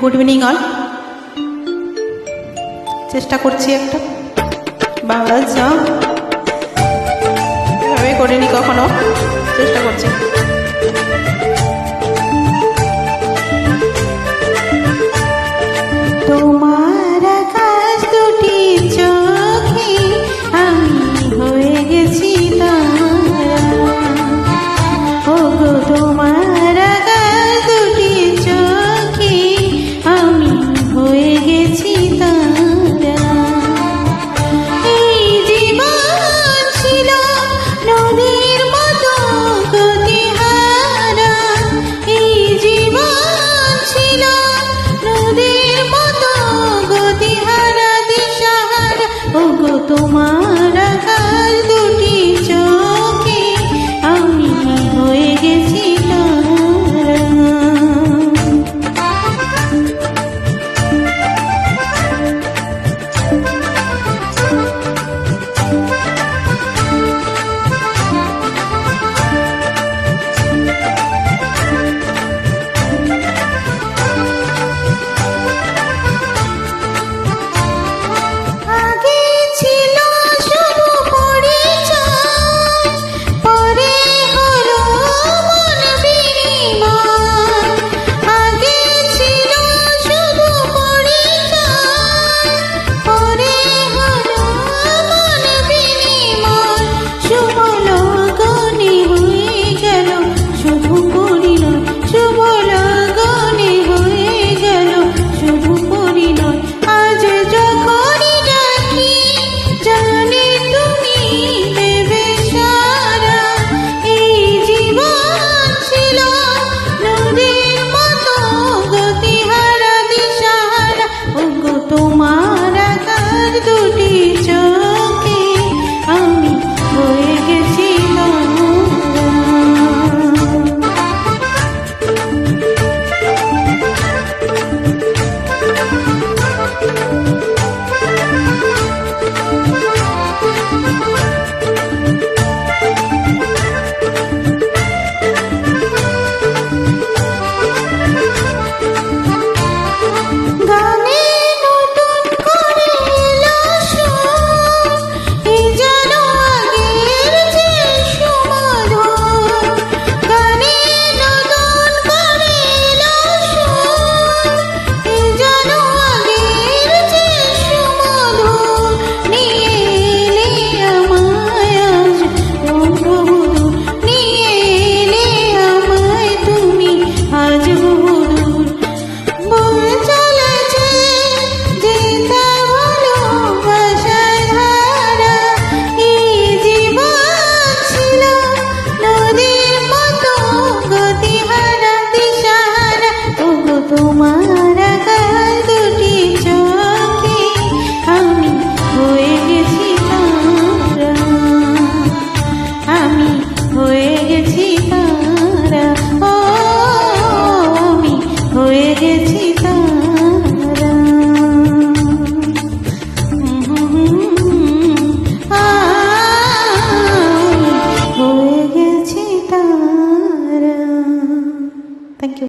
Good evening all. চেষ্টা করছি একটা, বাবা যাও এভাবে করিনি কখনো, চেষ্টা করছি। তোমার আকাশ দুটি চোখে আমি হয়ে গেছি তারা, ও গো তোমার আকাশ দুটি চোখে আমি হয়ে গেছি তারা। এই জীবন ছিল নদীর মতো গতিহারা, এই জীবন ছিল নদীর মতো গতিহারা দিশাহারা, ও গো তোমার